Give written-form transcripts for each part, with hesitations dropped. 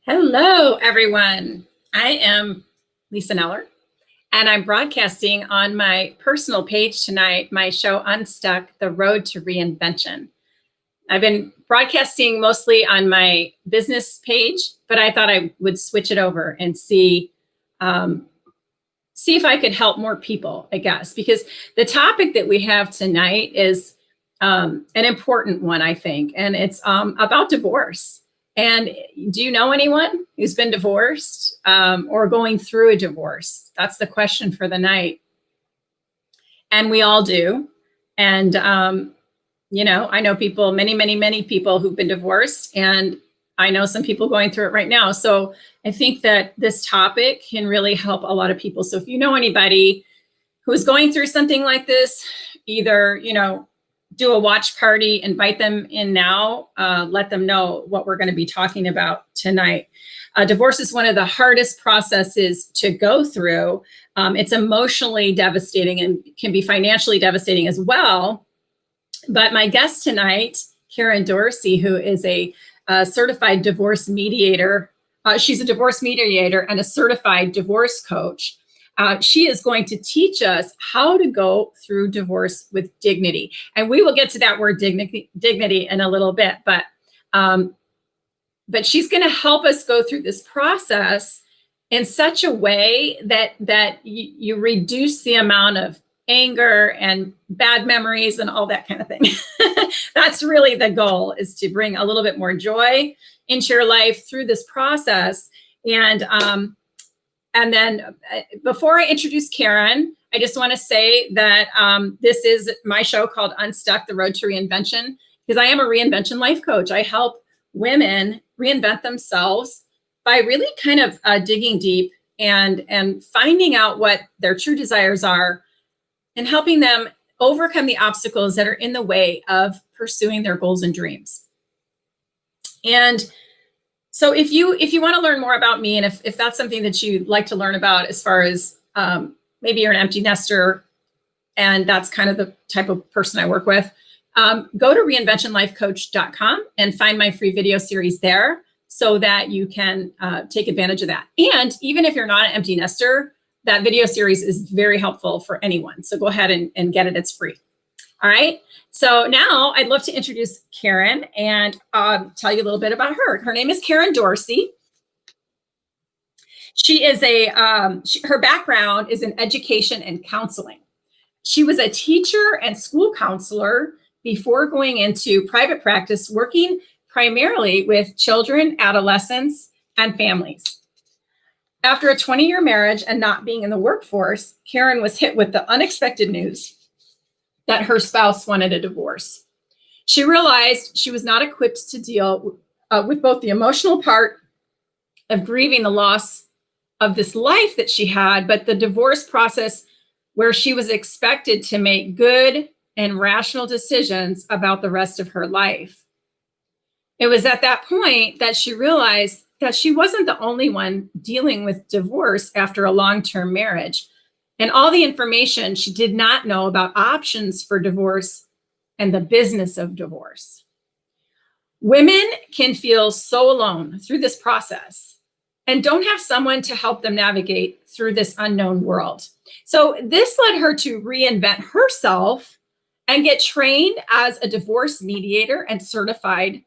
Hello, everyone. I am Lisa Kneller, and I'm broadcasting on my personal page tonight, my show Unstuck, The Road to Reinvention. I've been broadcasting mostly on my business page, but I thought I would switch it over and see if I could help more people, I guess, because the topic that we have tonight is an important one, I think, and it's about divorce. And do you know anyone who's been divorced or going through a divorce? That's the question for the night. And we all do. And, I know people, many people who've been divorced, and I know some people going through it right now. So I think that this topic can really help a lot of people. So if you know anybody who's going through something like this, either, do a watch party, invite them in now, let them know what we're going to be talking about tonight. Divorce is one of the hardest processes to go through. It's emotionally devastating and can be financially devastating as well. But my guest tonight, Karen Dorsey, who is a certified divorce mediator, she's a divorce mediator and a certified divorce coach. She is going to teach us how to go through divorce with dignity. And we will get to that word dignity in a little bit, but she's going to help us go through this process in such a way that you reduce the amount of anger and bad memories and all that kind of thing. That's really the goal, is to bring a little bit more joy into your life through this process. And then before I introduce Karen, I just want to say that this is my show called Unstuck, The Road to Reinvention, because I am a reinvention life coach. I help women reinvent themselves by really kind of digging deep and finding out what their true desires are and helping them overcome the obstacles that are in the way of pursuing their goals and dreams. And so if you want to learn more about me, and if that's something that you'd like to learn about, as far as maybe you're an empty nester and that's kind of the type of person I work with, go to reinventionlifecoach.com and find my free video series there so that you can take advantage of that. And even if you're not an empty nester, that video series is very helpful for anyone. So go ahead and get it. It's free. All right. So now I'd love to introduce Karen and tell you a little bit about her. Her name is Karen Dorsey. She is her background is in education and counseling. She was a teacher and school counselor before going into private practice, working primarily with children, adolescents, and families. After a 20-year marriage and not being in the workforce, Karen was hit with the unexpected news that her spouse wanted a divorce. She realized she was not equipped to deal with both the emotional part of grieving the loss of this life that she had, but the divorce process where she was expected to make good and rational decisions about the rest of her life. It was at that point that she realized that she wasn't the only one dealing with divorce after a long-term marriage. And all the information she did not know about options for divorce and the business of divorce. Women can feel so alone through this process and don't have someone to help them navigate through this unknown world. So this led her to reinvent herself and get trained as a divorce mediator and certified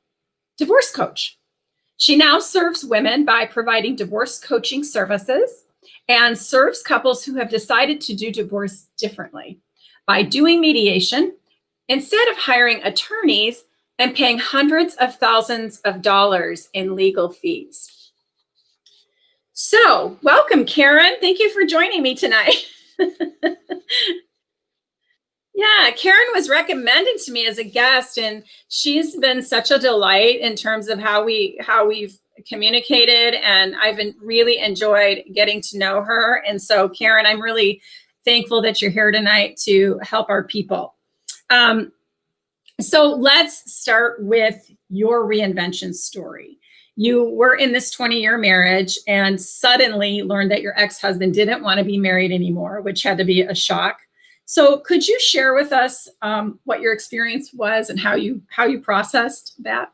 divorce coach. She now serves women by providing divorce coaching services and serves couples who have decided to do divorce differently by doing mediation instead of hiring attorneys and paying hundreds of thousands of dollars in legal fees. So, welcome, Karen. Thank you for joining me tonight. Yeah, Karen was recommended to me as a guest, and she's been such a delight in terms of how we've communicated, and I've really enjoyed getting to know her. And so, Karen, I'm really thankful that you're here tonight to help our people. So let's start with your reinvention story. You were in this 20-year marriage and suddenly learned that your ex-husband didn't want to be married anymore, which had to be a shock. So could you share with us what your experience was and how you processed that?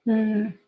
Mm.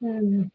Mm.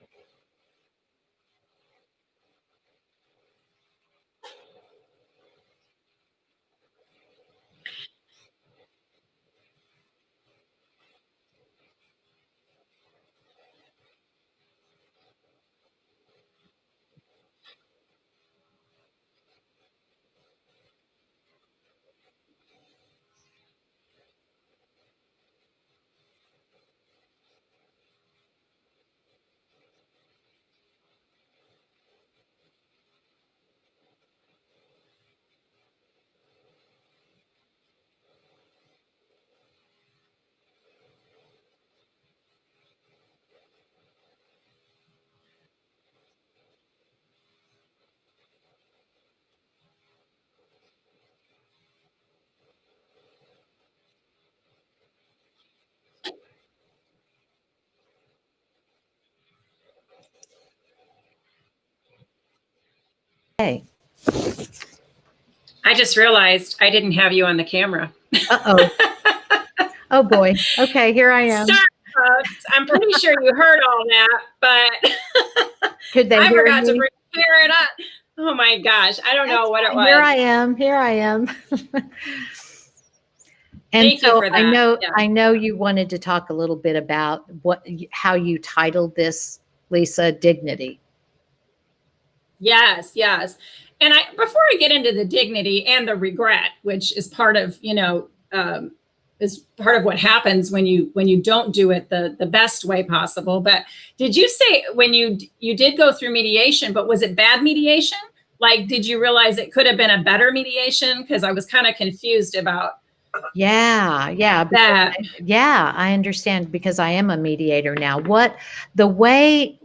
Hey. I just realized I didn't have you on the camera. Uh-oh. Oh boy. Okay, here I am. Sorry, folks. I'm pretty sure you heard all that, but Could they I hear forgot to me? bring Karen up. Oh my gosh. I don't know what it was. Here I am. Here I am. And Thank you so for I that. Yeah. know you wanted to talk a little bit about how you titled this, Lisa, Dignity. Yes, yes. And before I get into the dignity and the regret, which is part of, is part of what happens when you don't do it the best way possible. But did you say when you did go through mediation, but was it bad mediation? Like, did you realize it could have been a better mediation? Because I was kind of confused about Yeah, that. I understand because I am a mediator now. The way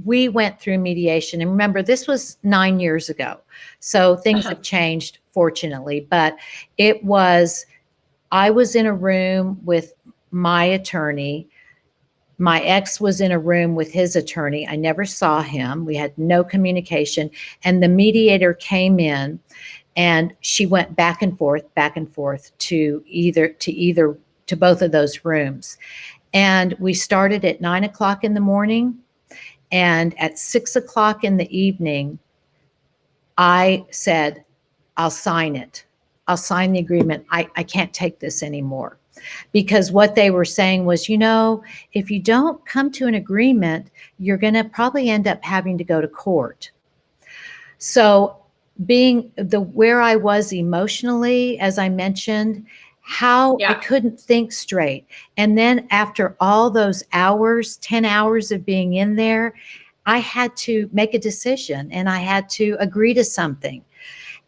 we went through mediation, and remember, this was 9 years ago, so things have changed, fortunately, but I was in a room with my attorney, My ex was in a room with his attorney. I never saw him. We had no communication. And the mediator came in and she went back and forth to both of those rooms. And we started at 9 o'clock in the morning. And at 6 o'clock in the evening, I said, I'll sign it. I'll sign the agreement. I can't take this anymore. Because what they were saying was, if you don't come to an agreement, you're going to probably end up having to go to court. So being where I was emotionally, as I mentioned, how I couldn't think straight. And then after all those hours, 10 hours of being in there, I had to make a decision and I had to agree to something.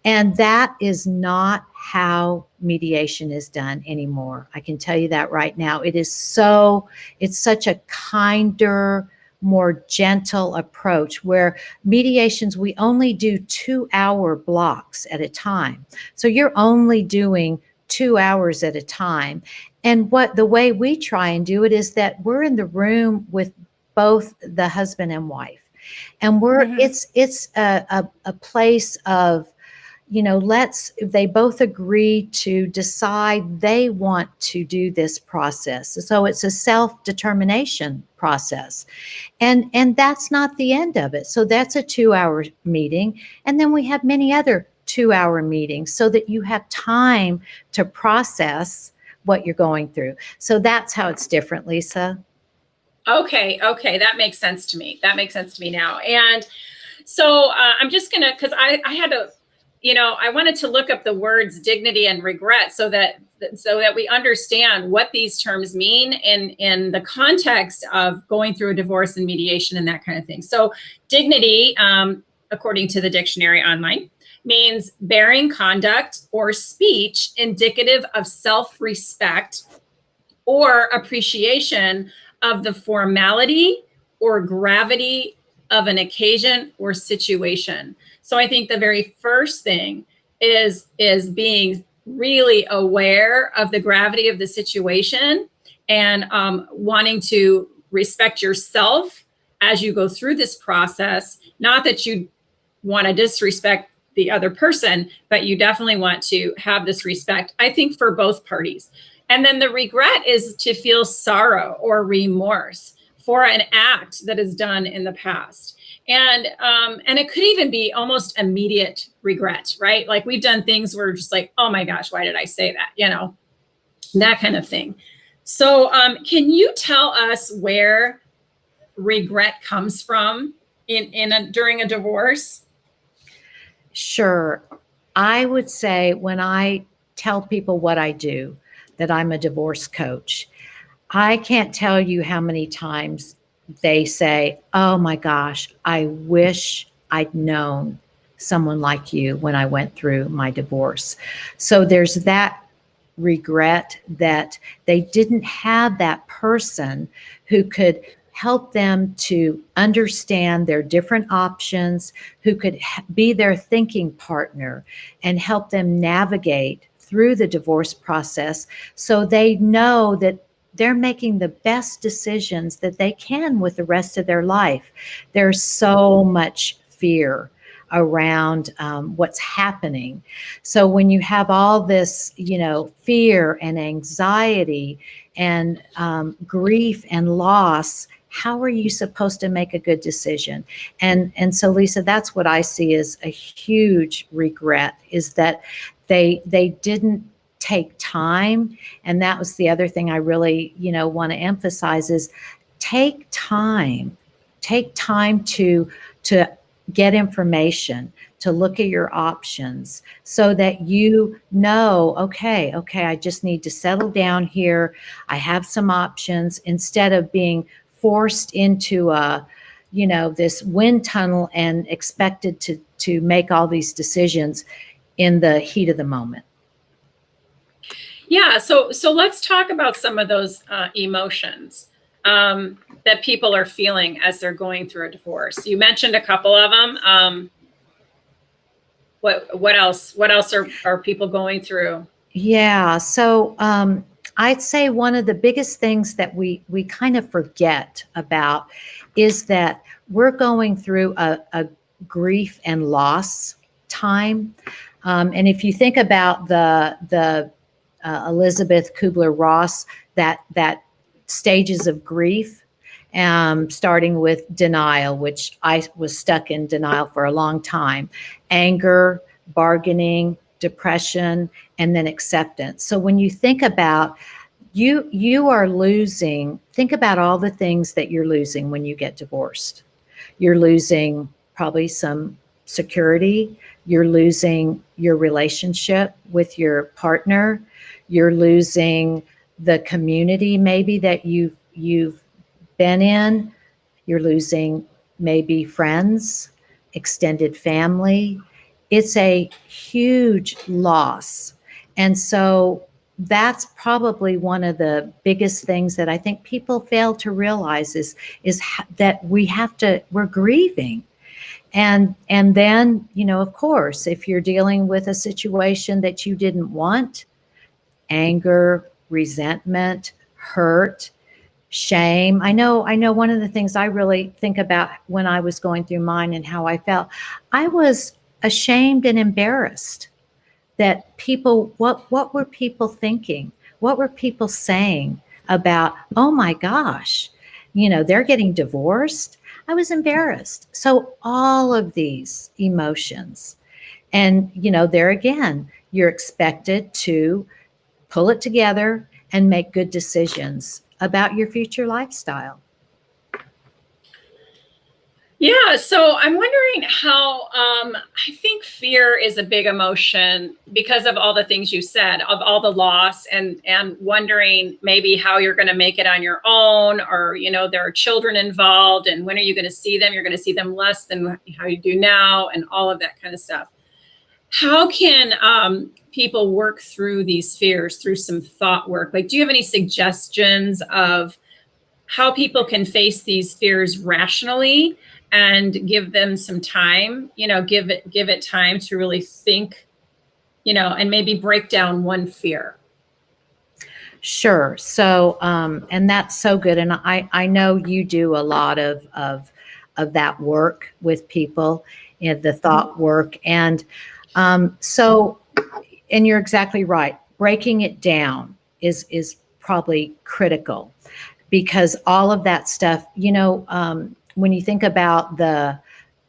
And that is not how mediation is done anymore. I can tell you that right now. It's such a kinder, more gentle approach where mediations, we only do 2-hour blocks at a time. So you're only doing 2 hours at a time. And the way we try and do it is that we're in the room with both the husband and wife. And it's a place of, they both agree to decide they want to do this process. So it's a self-determination process. And that's not the end of it. So that's a 2-hour meeting. And then we have many other 2-hour meetings so that you have time to process what you're going through. So that's how it's different, Lisa. Okay. That makes sense to me. That makes sense to me now. And so I'm just going to, because I had to, I wanted to look up the words dignity and regret so that we understand what these terms mean in the context of going through a divorce and mediation and that kind of thing. So dignity, according to the dictionary online, means bearing conduct or speech indicative of self-respect or appreciation of the formality or gravity of an occasion or situation. So I think the very first thing is being really aware of the gravity of the situation and wanting to respect yourself as you go through this process. Not that you want to disrespect the other person, but you definitely want to have this respect, I think, for both parties. And then the regret is to feel sorrow or remorse for an act that is done in the past. And it could even be almost immediate regret, right? Like we've done things where we're just like, oh my gosh, why did I say that? That kind of thing. So can you tell us where regret comes from during a divorce? Sure. I would say when I tell people what I do, that I'm a divorce coach, I can't tell you how many times they say, oh my gosh, I wish I'd known someone like you when I went through my divorce. So there's that regret that they didn't have that person who could help them to understand their different options, who could be their thinking partner and help them navigate through the divorce process so they know that they're making the best decisions that they can with the rest of their life. There's so much fear around what's happening. So when you have all this, fear and anxiety and grief and loss, how are you supposed to make a good decision? And so, Lisa, that's what I see as a huge regret, is that they didn't take time. And that was the other thing I really, want to emphasize is take time to get information, to look at your options so that okay, I just need to settle down here. I have some options instead of being forced into this wind tunnel and expected to make all these decisions in the heat of the moment. Yeah. So let's talk about some of those emotions that people are feeling as they're going through a divorce. You mentioned a couple of them. What else? What else are people going through? Yeah. So I'd say one of the biggest things that we kind of forget about is that we're going through a grief and loss time. And if you think about the Elizabeth Kubler-Ross, that stages of grief, starting with denial, which I was stuck in denial for a long time, anger, bargaining, depression, and then acceptance. So when you think about you are losing, think about all the things that you're losing when you get divorced. You're losing probably some security. You're losing your relationship with your partner. You're losing the community maybe that you've been in. You're losing maybe friends, extended family. It's a huge loss. And so that's probably one of the biggest things that I think people fail to realize is that we're grieving. And then, of course, if you're dealing with a situation that you didn't want, anger, resentment, hurt, shame. I know one of the things I really think about when I was going through mine and how I felt, I was ashamed and embarrassed that what were people thinking? What were people saying about, oh my gosh, they're getting divorced? I was embarrassed. So all of these emotions, and there again, you're expected to pull it together and make good decisions about your future lifestyle. Yeah, so I'm wondering how I think fear is a big emotion because of all the things you said, of all the loss, and wondering maybe how you're going to make it on your own, or there are children involved, and when are you going to see them? You're going to see them less than how you do now, and all of that kind of stuff. How can people work through these fears through some thought work? Like, do you have any suggestions of how people can face these fears rationally and give them some time, give it time to really think, and maybe break down one fear? Sure. So, and that's so good. And I know you do a lot of that work with people, the thought work. And so, and you're exactly right. Breaking it down is probably critical, because all of that stuff, when you think about the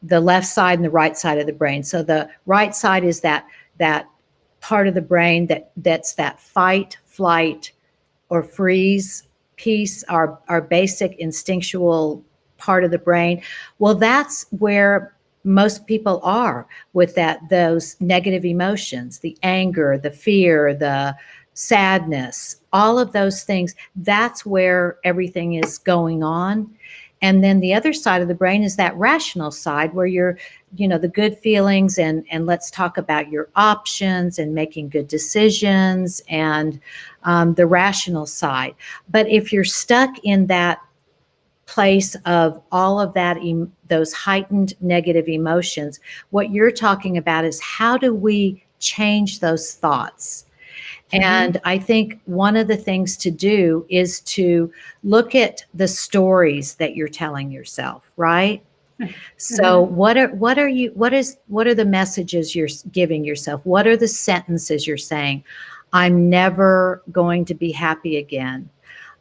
left side and the right side of the brain. So the right side is that part of the brain that's that fight, flight, or freeze piece, our basic instinctual part of the brain. Well, that's where most people are with those negative emotions, the anger, the fear, the sadness, all of those things. That's where everything is going on. And then the other side of the brain is that rational side where you're, the good feelings and let's talk about your options and making good decisions, and the rational side. But if you're stuck in that place of all of that, those heightened negative emotions, what you're talking about is how do we change those thoughts? And I think one of the things to do is to look at the stories that you're telling yourself, right? So what are the messages you're giving yourself? What are the sentences you're saying? I'm never going to be happy again.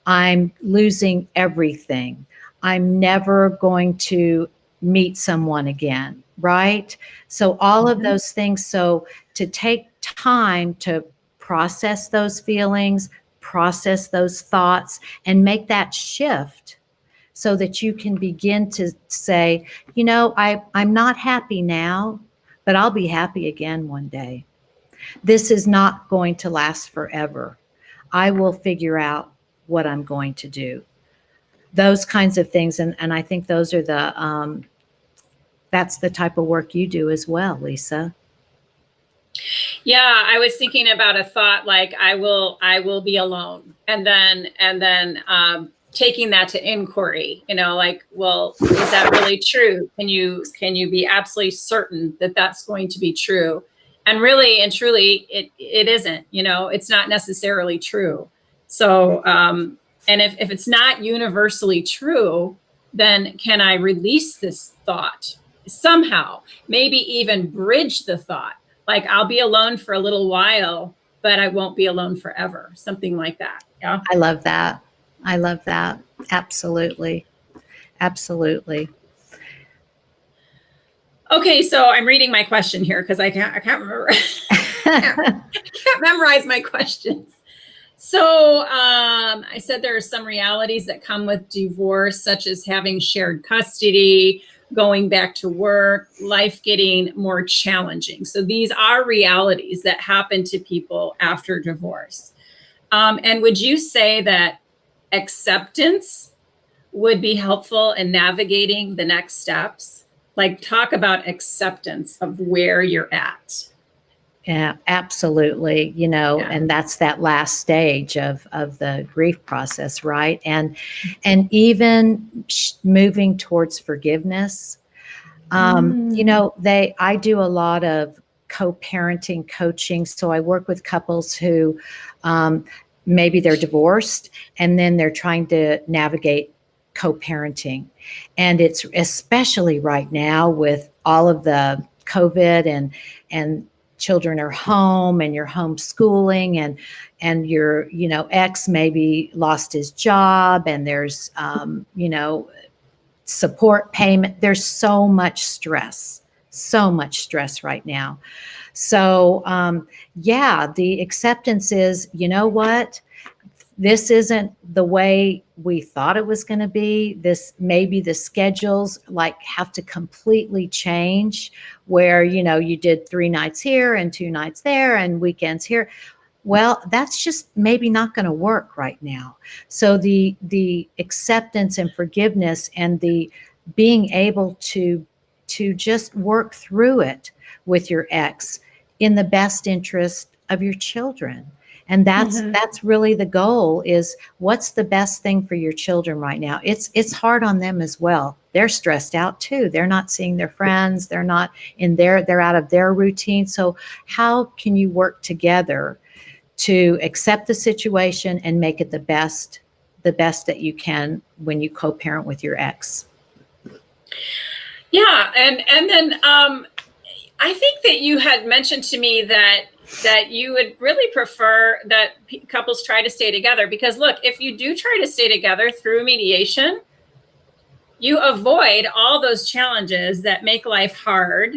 I'm losing everything. I'm never going to meet someone again, right? So all of those things. So to take time to process those feelings, process those thoughts, and make that shift so that you can begin to say, I'm not happy now, but I'll be happy again one day. This is not going to last forever. I will figure out what I'm going to do. Those kinds of things. And I think those are that's the type of work you do as well, Lisa. Yeah, I was thinking about a thought like I will be alone, and then taking that to inquiry. Like, well, is that really true? Can you be absolutely certain that that's going to be true? And really and truly, it isn't. It's not necessarily true. So, and if it's not universally true, then can I release this thought somehow? Maybe even bridge the thought. Like, I'll be alone for a little while, but I won't be alone forever. Something like that. Yeah. I love that. I love that. Absolutely. Absolutely. Okay, so I'm reading my question here because I can't remember. I can't memorize my questions. So I said there are some realities that come with divorce, such as having shared custody, going back to work, life getting more challenging. So these are realities that happen to people after divorce. And would you say that acceptance would be helpful in navigating the next steps? Like, talk about acceptance of where you're at. Yeah, absolutely. Yeah. And that's that last stage of the grief process, right? And even moving towards forgiveness. I do a lot of co-parenting coaching. So I work with couples who maybe they're divorced and then they're trying to navigate co-parenting. And it's especially right now with all of the COVID and children are home and you're homeschooling and your ex maybe lost his job and there's support payment. There's so much stress right now. So the acceptance is, you know what, this isn't the way we thought it was going to be. This maybe the schedules have to completely change where, you did 3 nights here and 2 nights there and weekends here. Well, that's just maybe not going to work right now. So the acceptance and forgiveness and the being able to just work through it with your ex in the best interest of your children. And that's really the goal, is what's the best thing for your children right now. It's hard on them as well. They're stressed out too. They're not seeing their friends. They're not they're out of their routine. So how can you work together to accept the situation and make it the best that you can when you co-parent with your ex? Yeah, and then I think that you had mentioned to me that you would really prefer that couples try to stay together, because look, if you do try to stay together through mediation, you avoid all those challenges that make life hard.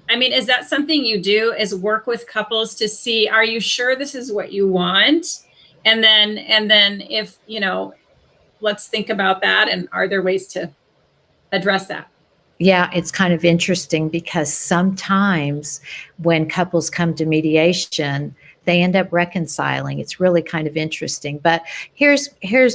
I mean, is that something you do, is work with couples to see, are you sure this is what you want? And then if, let's think about that. And are there ways to address that? Yeah, it's kind of interesting because sometimes when couples come to mediation, they end up reconciling. It's really kind of interesting. But here's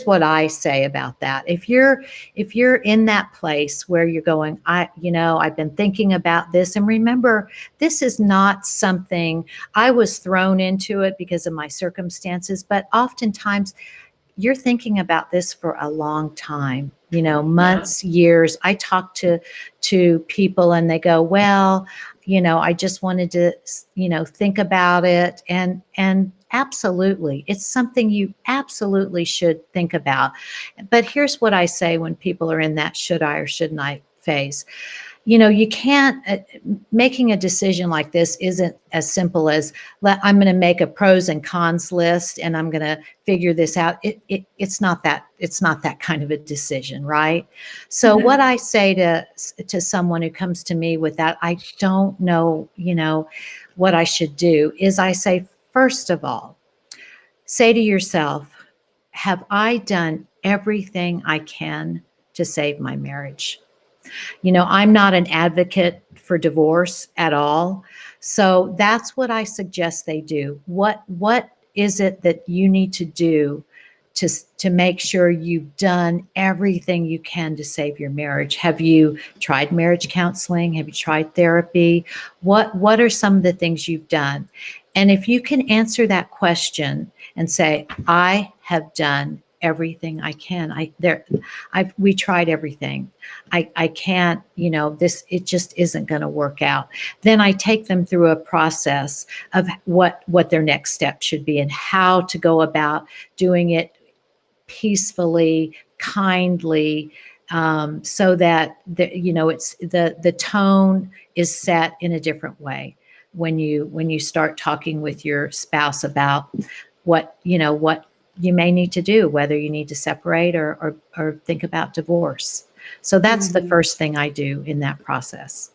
what I say about that. If you're in that place where you're going, I've been thinking about this, and remember, this is not something I was thrown into it because of my circumstances, but oftentimes you're thinking about this for a long time, months, years. I talk to people and they go, well, I just wanted to, think about it. And absolutely, it's something you absolutely should think about. But here's what I say when people are in that should I or shouldn't I phase. You can't, making a decision like this isn't as simple as I'm going to make a pros and cons list and I'm going to figure this out. It's not that kind of a decision, right? So what I say to someone who comes to me with that, I don't know, what I should do, is I say, first of all, say to yourself, have I done everything I can to save my marriage? I'm not an advocate for divorce at all. So that's what I suggest they do. What is it that you need to do to make sure you've done everything you can to save your marriage? Have you tried marriage counseling? Have you tried therapy? What are some of the things you've done? And if you can answer that question and say, I have done everything I can. We tried everything. I can't, it just isn't going to work out. Then I take them through a process of what their next step should be and how to go about doing it peacefully, kindly, so that it's the tone is set in a different way when you start talking with your spouse about what you may need to do, whether you need to separate or think about divorce. So that's the first thing I do in that process.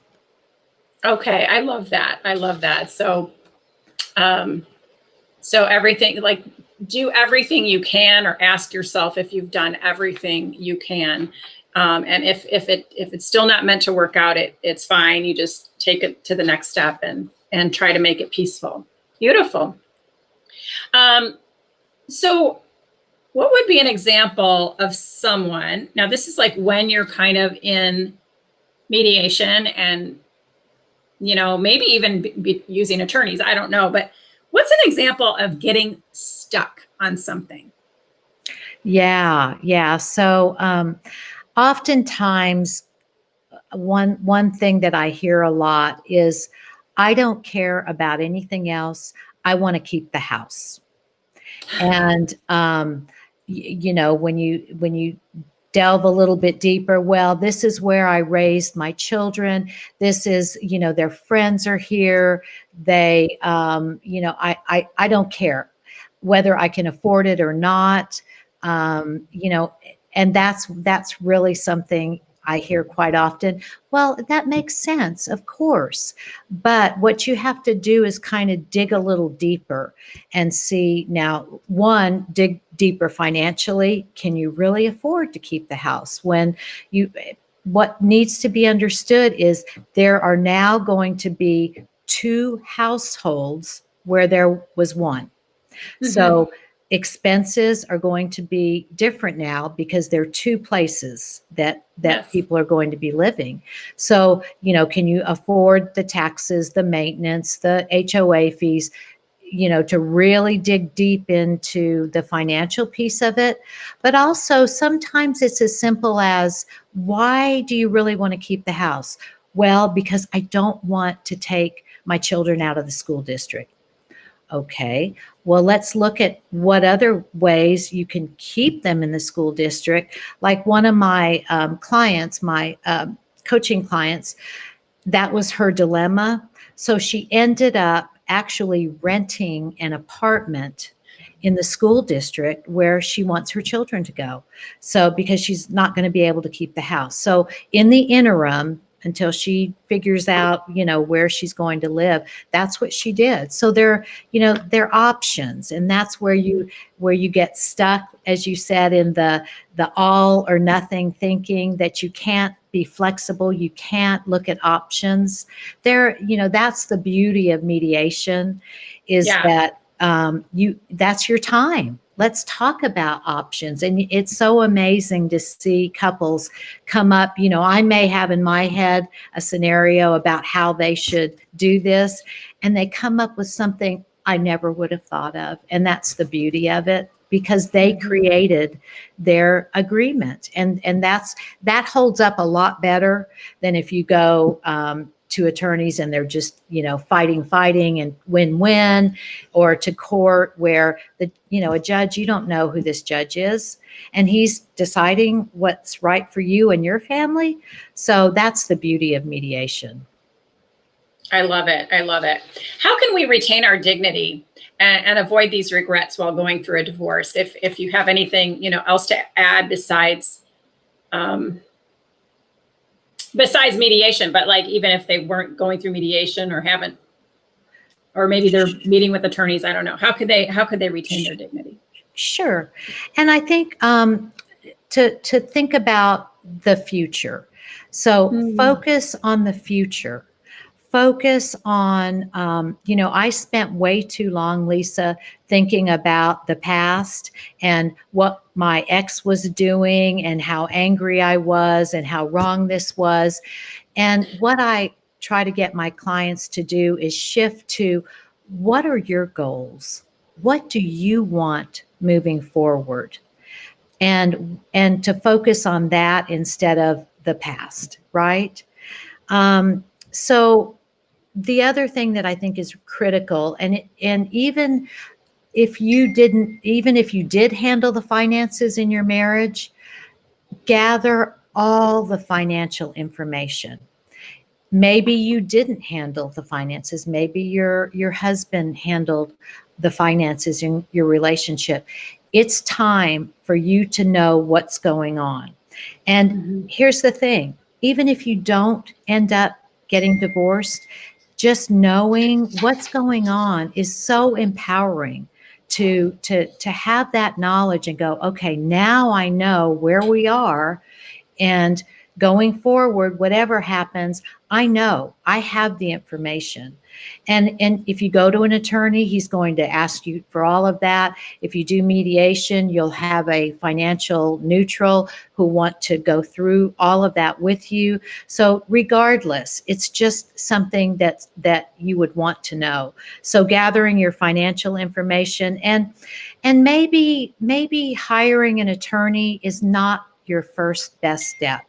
Okay, I love that. I love that. So everything, like, do everything you can, or ask yourself if you've done everything you can. And if it's still not meant to work out, it's fine. You just take it to the next step and try to make it peaceful. Beautiful. So what would be an example of someone, now this is like when you're kind of in mediation and, maybe even be using attorneys, I don't know, but what's an example of getting stuck on something? Yeah. So oftentimes, one thing that I hear a lot is, I don't care about anything else. I want to keep the house. And when you delve a little bit deeper, well, this is where I raised my children. This is, their friends are here. They, I don't care whether I can afford it or not. And that's really something I hear quite often. Well, that makes sense, of course. But what you have to do is kind of dig a little deeper and see, now, one, dig deeper financially. Can you really afford to keep the house? What needs to be understood is there are now going to be two households where there was one. So expenses are going to be different now because there are two places that Yes. people are going to be living. So, can you afford the taxes, the maintenance, the HOA fees, to really dig deep into the financial piece of it. But also sometimes it's as simple as, why do you really want to keep the house? Well, because I don't want to take my children out of the school district. Okay, well, let's look at what other ways you can keep them in the school district. Like one of my clients, my coaching clients, that was her dilemma. So she ended up actually renting an apartment in the school district where she wants her children to go. So because she's not going to be able to keep the house. So in the interim, until she figures out, where she's going to live, that's what she did. So there are options, and that's where you get stuck, as you said, in the all or nothing thinking, that you can't be flexible, you can't look at options. That's the beauty of mediation, is that that's your time. Let's talk about options. And it's so amazing to see couples come up. I may have in my head a scenario about how they should do this, and they come up with something I never would have thought of. And that's the beauty of it, because they created their agreement. And that holds up a lot better than if you go to attorneys and they're just, fighting and win-win, or to court where a judge, you don't know who this judge is, and he's deciding what's right for you and your family. So that's the beauty of mediation. I love it. I love it. How can we retain our dignity and avoid these regrets while going through a divorce? If you have anything, else to add besides mediation, but like, even if they weren't going through mediation or haven't, or maybe they're meeting with attorneys, I don't know. How could they retain their dignity? Sure. And I think to think about the future. So focus on the future. Focus on, I spent way too long, Lisa, thinking about the past and what my ex was doing and how angry I was and how wrong this was. And what I try to get my clients to do is shift to, what are your goals? What do you want moving forward? and to focus on that instead of the past, right? So the other thing that I think is critical, and even if you did handle the finances in your marriage, gather all the financial information. Maybe you didn't handle the finances. Maybe your husband handled the finances in your relationship. It's time for you to know what's going on. And here's the thing, even if you don't end up getting divorced, just knowing what's going on is so empowering to have that knowledge and go, okay, now I know where we are, and going forward, whatever happens, I know I have the information. And if you go to an attorney, he's going to ask you for all of that. If you do mediation, you'll have a financial neutral who want to go through all of that with you. So regardless, it's just something that you would want to know. So gathering your financial information, and maybe hiring an attorney is not your first best step.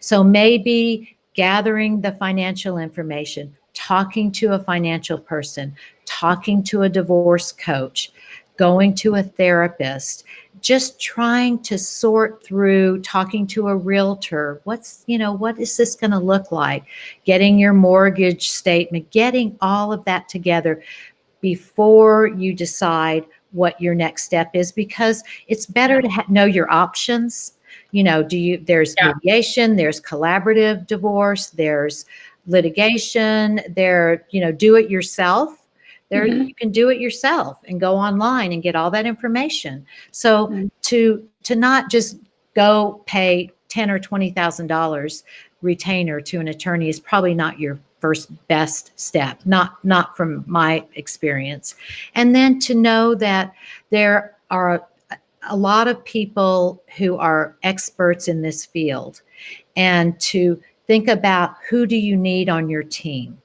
So maybe gathering the financial information, talking to a financial person, talking to a divorce coach, going to a therapist, just trying to sort through, talking to a realtor. What is this going to look like? Getting your mortgage statement, getting all of that together before you decide what your next step is, because it's better to know your options. There's mediation, there's collaborative divorce, there's litigation, do it yourself. You can do it yourself and go online and get all that information. So to not just go pay $10,000 or $20,000 retainer to an attorney is probably not your first best step, not from my experience. And then to know that there are a lot of people who are experts in this field, and to think about, who do you need on your team?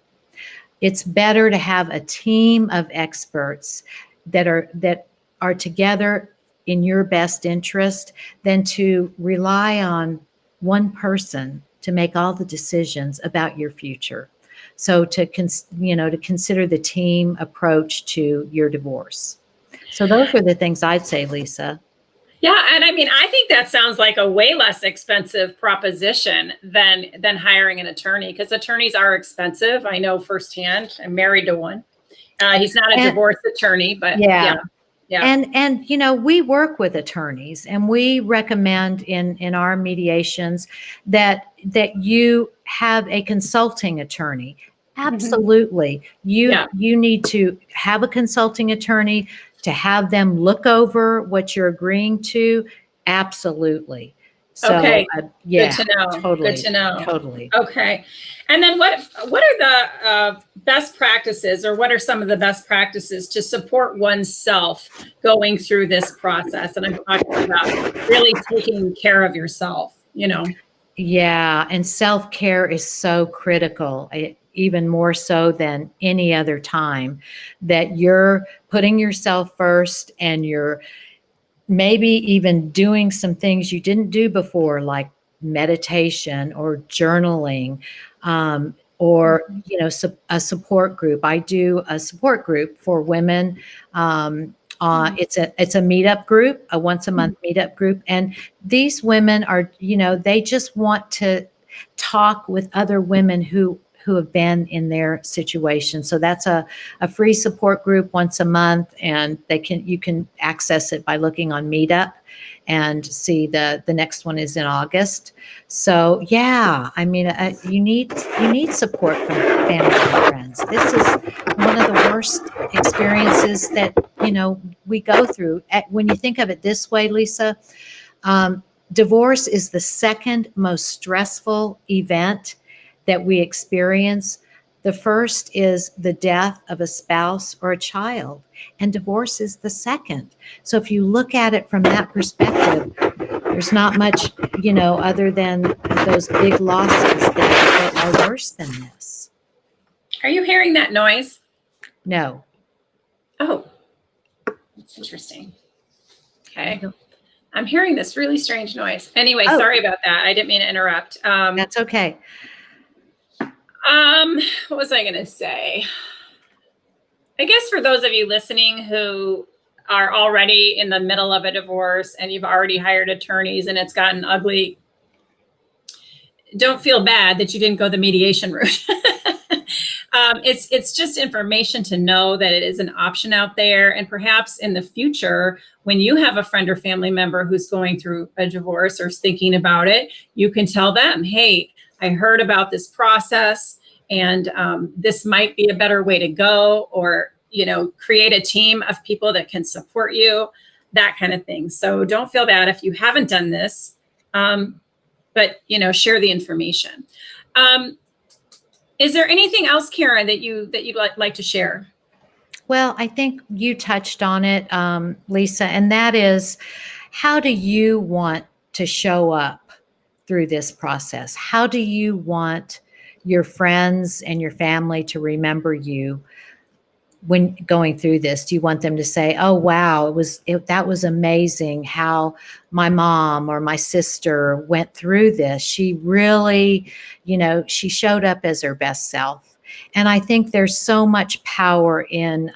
It's better to have a team of experts that are together in your best interest than to rely on one person to make all the decisions about your future. So to consider the team approach to your divorce. So those are the things I'd say, Lisa. Yeah, and I mean, I think that sounds like a way less expensive proposition than hiring an attorney, because attorneys are expensive. I know firsthand. I'm married to one. He's not a divorce attorney, but yeah. And we work with attorneys, and we recommend in our mediations that you have a consulting attorney. Absolutely. You need to have a consulting attorney to have them look over what you're agreeing to. Absolutely. So, okay. Yeah, good to know. Totally. Good to know. Totally. Okay. And then what are the best practices, or what are some of the best practices to support oneself going through this process? And I'm talking about really taking care of yourself, Yeah, and self-care is so critical, even more so than any other time, that you're putting yourself first, and you're maybe even doing some things you didn't do before, like meditation or journaling, or a support group. I do a support group for women. It's a meetup group, a once a month meetup group, and these women are, they just want to talk with other women who have been in their situation. So that's a free support group once a month, and you can access it by looking on Meetup and see the next one is in August. So yeah, I mean, you need support from family and friends. This is one of the worst experiences that, we go through. When you think of it this way, Lisa, divorce is the second most stressful event that we experience. The first is the death of a spouse or a child, and divorce is the second. So if you look at it from that perspective, there's not much, other than those big losses that are worse than this. Are you hearing that noise? No. Oh, that's interesting. Okay. I'm hearing this really strange noise. Anyway, Oh. sorry about that. I didn't mean to interrupt. That's okay. What was I going to say? I guess for those of you listening who are already in the middle of a divorce and you've already hired attorneys and it's gotten ugly, don't feel bad that you didn't go the mediation route. It's just information to know that it is an option out there. And perhaps in the future, when you have a friend or family member who's going through a divorce or is thinking about it, you can tell them, hey, I heard about this process and this might be a better way to go, or, create a team of people that can support you, that kind of thing. So don't feel bad if you haven't done this, but, share the information. Is there anything else, Karen, that you'd like to share? Well, I think you touched on it, Lisa, and that is, how do you want to show up through this process? How do you want your friends and your family to remember you when going through this? Do you want them to say, oh, wow, that was amazing how my mom or my sister went through this. She really, she showed up as her best self. And I think there's so much power in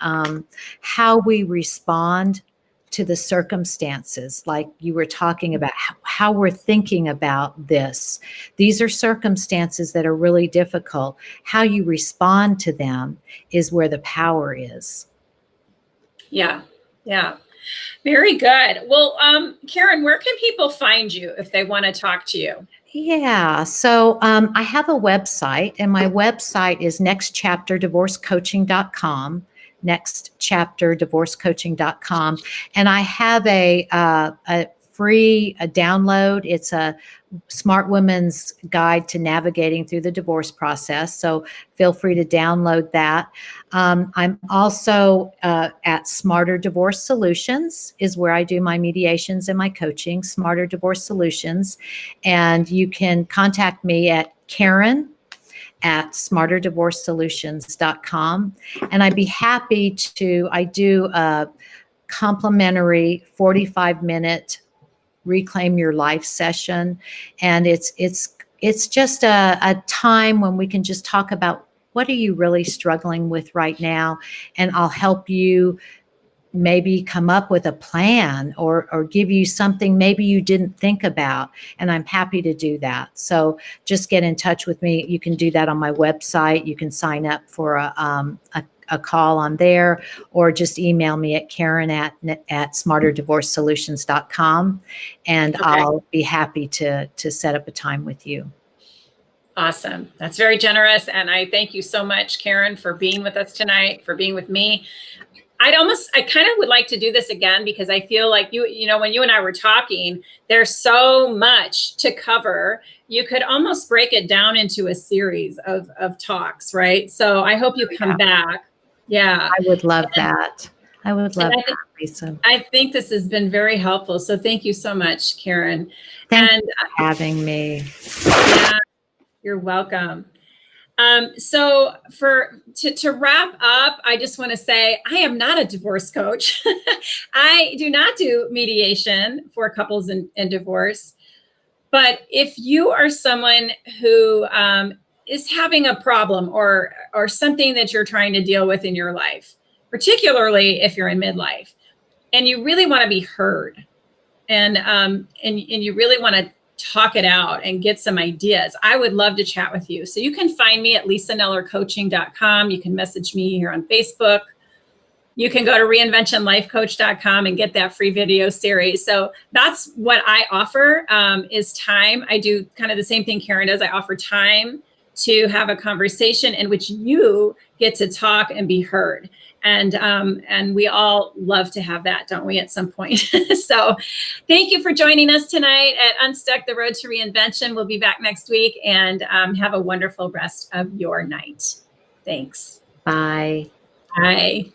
how we respond to the circumstances, like you were talking about, how we're thinking about this. These are circumstances that are really difficult. How you respond to them is where the power is. Yeah. Very good. Well, Karen, where can people find you if they want to talk to you? Yeah. So I have a website, and my website is nextchapterdivorcecoaching.com. nextchapterdivorcecoaching.com. And I have a free download. It's a Smart Women's Guide to Navigating Through the Divorce Process. So feel free to download that. I'm also at Smarter Divorce Solutions is where I do my mediations and my coaching, Smarter Divorce Solutions. And you can contact me at Karen@smarterdivorcesolutions.com. And I'd be happy I do a complimentary 45-minute Reclaim Your Life session. And it's just a time when we can just talk about, what are you really struggling with right now? And I'll help you maybe come up with a plan or give you something maybe you didn't think about. And I'm happy to do that. So just get in touch with me. You can do that on my website. You can sign up for a call on there, or just email me at Karen@smarterdivorcesolutions.com, and Okay. I'll be happy to set up a time with you. Awesome. That's very generous. And I thank you so much, Karen, for being with us tonight, for being with me. I kind of would like to do this again, because I feel like when you and I were talking, there's so much to cover. You could almost break it down into a series of talks, right? So I hope you come back. Yeah. I would love that. I would love that, Lisa. I think this has been very helpful. So thank you so much, Karen. Thank you for having me. Yeah, you're welcome. So to wrap up, I just want to say, I am not a divorce coach. I do not do mediation for couples in divorce. But if you are someone who is having a problem or something that you're trying to deal with in your life, particularly if you're in midlife, and you really want to be heard, and you really want to talk it out and get some ideas, I would love to chat with you. So you can find me at lisanellercoaching.com. You can message me here on Facebook. You can go to reinventionlifecoach.com and get that free video series. So that's what I offer, is time. I do kind of the same thing Karen does. I offer time to have a conversation in which you get to talk and be heard. And we all love to have that, don't we, at some point? So thank you for joining us tonight at Unstuck, the Road to Reinvention. We'll be back next week, and have a wonderful rest of your night. Thanks. Bye. Bye.